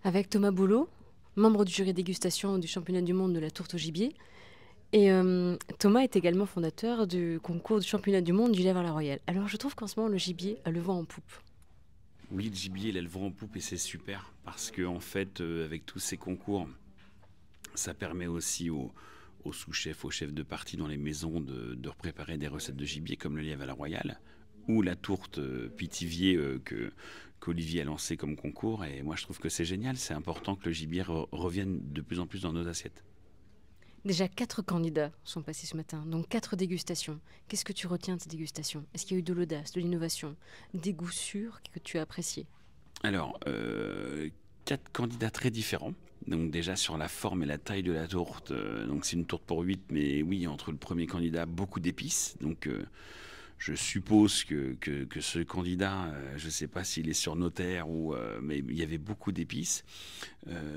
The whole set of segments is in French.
avec Thomas Boulot, membre du jury dégustation du championnat du monde de la tourte au gibier. Et Thomas est également fondateur du concours du championnat du monde du lèvre à la royale. Alors je trouve qu'en ce moment, le gibier a le vent en poupe. Oui, le gibier, il a le vent en poupe et c'est super parce que en fait, avec tous ces concours, ça permet aussi aux sous-chefs, aux chefs de partie dans les maisons de préparer des recettes de gibier comme le lièvre à la royale ou la tourte Pithiviers qu'Olivier a lancé comme concours. Et moi, je trouve que c'est génial. C'est important que le gibier revienne de plus en plus dans nos assiettes. Déjà 4 candidats sont passés ce matin, donc 4 dégustations. Qu'est-ce que tu retiens de ces dégustations? Est-ce qu'il y a eu de l'audace, de l'innovation, des goûts sûrs que tu as appréciés? Alors, 4 candidats très différents. Donc déjà sur la forme et la taille de la tourte, donc c'est une tourte pour 8, mais oui, entre le premier candidat, beaucoup d'épices. Donc je suppose que ce candidat, je ne sais pas s'il est sur notaire ou, mais il y avait beaucoup d'épices.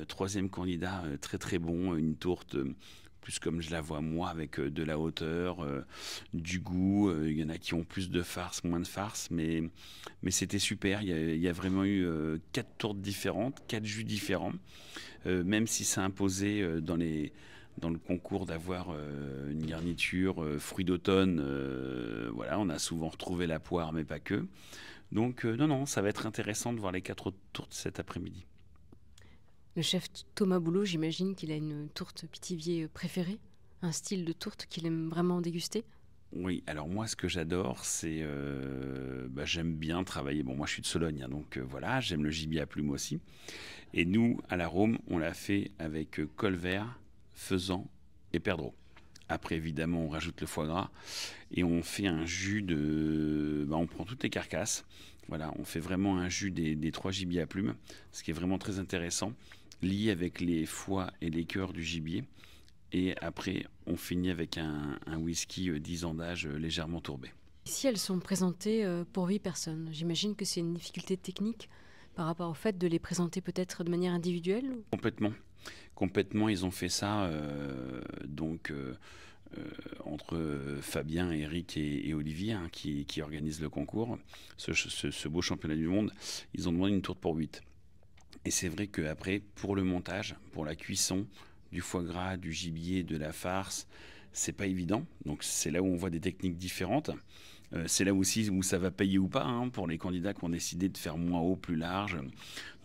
Troisième candidat, très très bon, une tourte plus comme je la vois moi, avec de la hauteur, du goût. Il y en a qui ont plus de farce, moins de farce, mais c'était super. Il y a vraiment eu 4 tourtes différentes, 4 jus différents, même si ça imposait dans le concours d'avoir une garniture fruits d'automne. Voilà, on a souvent retrouvé la poire, mais pas que. Donc non, non, ça va être intéressant de voir les 4 autres tourtes cet après-midi. Le chef Thomas Boulot, j'imagine qu'il a une tourte Pithiviers préférée, un style de tourte qu'il aime vraiment déguster. Oui, alors moi, ce que j'adore, c'est, j'aime bien travailler. Bon, moi, je suis de Sologne, hein, donc voilà, j'aime le gibier à plumes aussi. Et nous, à la Rome, on l'a fait avec colvert, faisan et perdreau. Après, évidemment, on rajoute le foie gras et on fait un jus de. On prend toutes les carcasses. Voilà, on fait vraiment un jus des 3 gibiers à plumes, ce qui est vraiment très intéressant, lié avec les foies et les cœurs du gibier. Et après, on finit avec un whisky 10 ans d'âge légèrement tourbé. Ici, elles sont présentées pour 8 personnes. J'imagine que c'est une difficulté technique par rapport au fait de les présenter peut-être de manière individuelle. Complètement. Complètement, ils ont fait ça entre Fabien, Eric et Olivier, hein, qui organisent le concours, ce beau championnat du monde. Ils ont demandé une tourte pour 8. Et c'est vrai qu'après, pour le montage, pour la cuisson, du foie gras, du gibier, de la farce, c'est pas évident. Donc c'est là où on voit des techniques différentes. C'est là aussi où ça va payer ou pas, hein, pour les candidats qui ont décidé de faire moins haut, plus large.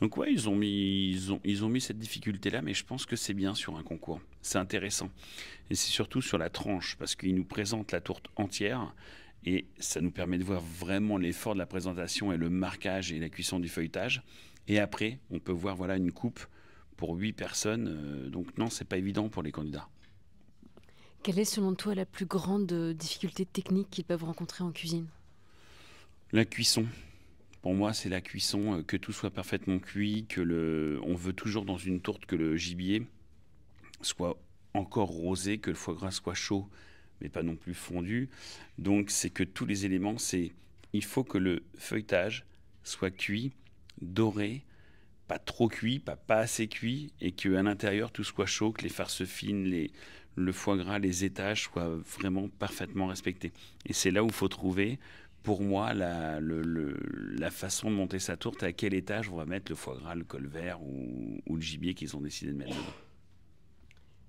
Donc ouais, ils ont mis cette difficulté-là, mais je pense que c'est bien sur un concours. C'est intéressant. Et c'est surtout sur la tranche, parce qu'ils nous présentent la tourte entière, et ça nous permet de voir vraiment l'effort de la présentation et le marquage et la cuisson du feuilletage. Et après, on peut voir voilà une coupe pour 8 personnes. Donc non, c'est pas évident pour les candidats. Quelle est selon toi la plus grande difficulté technique qu'ils peuvent rencontrer en cuisine? La cuisson. Pour moi, c'est la cuisson, que tout soit parfaitement cuit, on veut toujours dans une tourte que le gibier soit encore rosé, que le foie gras soit chaud, mais pas non plus fondu. Donc c'est que tous les éléments, il faut que le feuilletage soit cuit, doré, pas trop cuit, pas assez cuit, et qu'à l'intérieur tout soit chaud, que les farces fines, le foie gras, les étages soient vraiment parfaitement respectés. Et c'est là où il faut trouver, pour moi, la façon de monter sa tourte, à quel étage on va mettre le foie gras, le colvert ou le gibier qu'ils ont décidé de mettre dedans.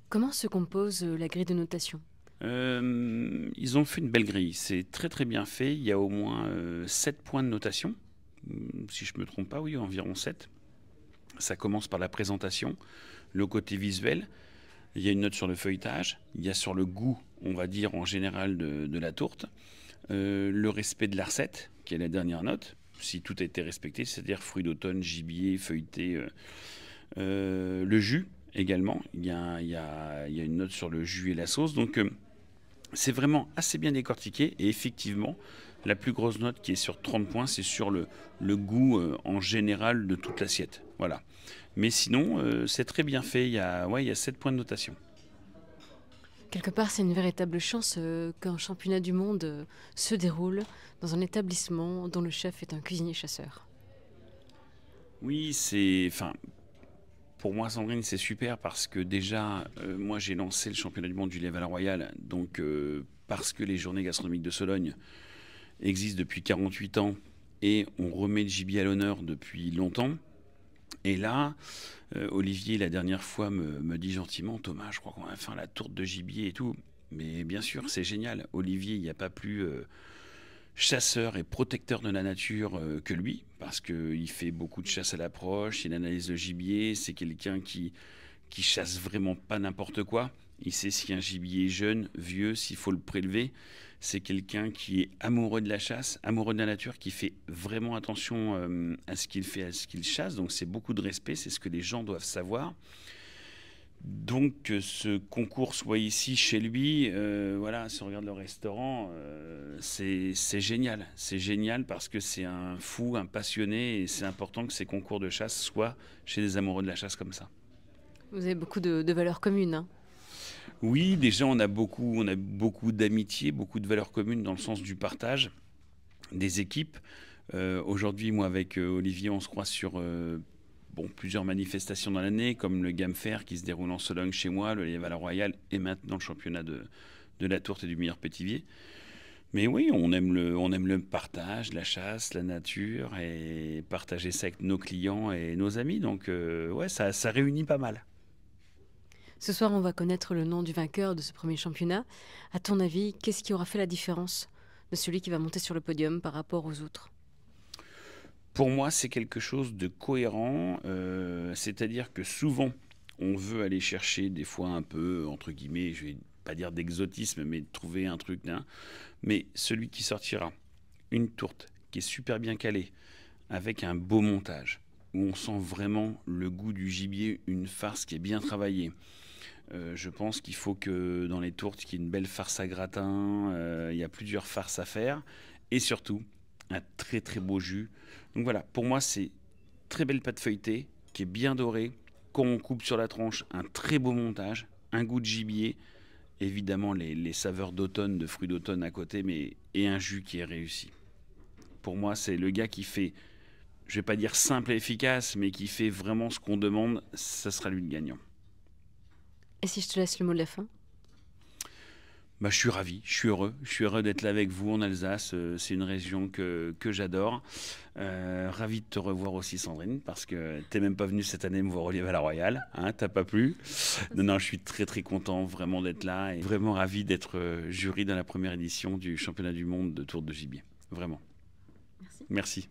Comment se compose la grille de notation? Ils ont fait une belle grille, c'est très très bien fait. Il y a au moins 7 points de notation, si je ne me trompe pas, oui, environ 7. Ça commence par la présentation, le côté visuel. Il y a une note sur le feuilletage, il y a sur le goût, on va dire en général, de la tourte. Le respect de la recette, qui est la dernière note, si tout a été respecté, c'est-à-dire fruits d'automne, gibier, feuilleté. Le jus également, il y a une note sur le jus et la sauce. Donc c'est vraiment assez bien décortiqué. Et effectivement, la plus grosse note qui est sur 30 points, c'est sur le goût en général de toute l'assiette. Voilà. Mais sinon, c'est très bien fait. Il y a 7 points de notation. Quelque part, c'est une véritable chance qu'un championnat du monde se déroule dans un établissement dont le chef est un cuisinier-chasseur. Oui, enfin, pour moi, Sandrine, c'est super parce que déjà, moi, j'ai lancé le championnat du monde du lèvre à la royale. Donc, parce que les journées gastronomiques de Sologne existent depuis 48 ans et on remet le gibier à l'honneur depuis longtemps. Et là, Olivier, la dernière fois, me dit gentiment, Thomas, je crois qu'on va faire la tourte de gibier et tout. Mais bien sûr, c'est génial. Olivier, il n'y a pas plus chasseur et protecteur de la nature que lui, parce qu'il fait beaucoup de chasse à l'approche, il analyse le gibier, c'est quelqu'un qui chasse vraiment pas n'importe quoi. Il sait si un gibier est jeune, vieux, s'il faut le prélever. C'est quelqu'un qui est amoureux de la chasse, amoureux de la nature, qui fait vraiment attention à ce qu'il fait, à ce qu'il chasse. Donc c'est beaucoup de respect, c'est ce que les gens doivent savoir. Donc que ce concours soit ici chez lui, voilà, si on regarde le restaurant, c'est génial. C'est génial parce que c'est un fou, un passionné, et c'est important que ces concours de chasse soient chez des amoureux de la chasse comme ça. Vous avez beaucoup de valeurs communes, hein. Oui, déjà on a beaucoup d'amitié, beaucoup de valeurs communes dans le sens du partage des équipes. Aujourd'hui, moi avec Olivier, on se croise sur plusieurs manifestations dans l'année, comme le Game Fair qui se déroule en Sologne chez moi, le Lièvre à la Royale et maintenant le championnat de la tourte et du meilleur pétivier. Mais oui, on aime le partage, la chasse, la nature et partager ça avec nos clients et nos amis. Donc ouais, ça réunit pas mal. Ce soir, on va connaître le nom du vainqueur de ce premier championnat. À ton avis, qu'est-ce qui aura fait la différence de celui qui va monter sur le podium par rapport aux autres? Pour moi, c'est quelque chose de cohérent, c'est-à-dire que souvent, on veut aller chercher des fois un peu, entre guillemets, je vais pas dire d'exotisme, mais de trouver un truc, hein. Mais celui qui sortira une tourte qui est super bien calée, avec un beau montage, où on sent vraiment le goût du gibier, une farce qui est bien travaillée. Je pense qu'il faut que dans les tourtes, qu'il y ait une belle farce à gratin, il y a plusieurs farces à faire, et surtout, un très très beau jus. Donc voilà, pour moi, c'est très belle pâte feuilletée, qui est bien dorée. Quand on coupe sur la tranche, un très beau montage, un goût de gibier, évidemment les saveurs d'automne, de fruits d'automne à côté, et un jus qui est réussi. Pour moi, c'est le gars qui fait, je vais pas dire simple et efficace, mais qui fait vraiment ce qu'on demande, ça sera lui le gagnant. Et si je te laisse le mot de la fin? Bah, je suis ravi, je suis heureux d'être là avec vous en Alsace. C'est une région que j'adore. Ravi de te revoir aussi, Sandrine, parce que t'es même pas venue cette année me voir au Lièvre à la Royale, hein, t'as pas plu. Non, non, je suis très très content vraiment d'être là et vraiment ravi d'être jury dans la première édition du championnat du monde de tour de gibier. Vraiment. Merci. Merci.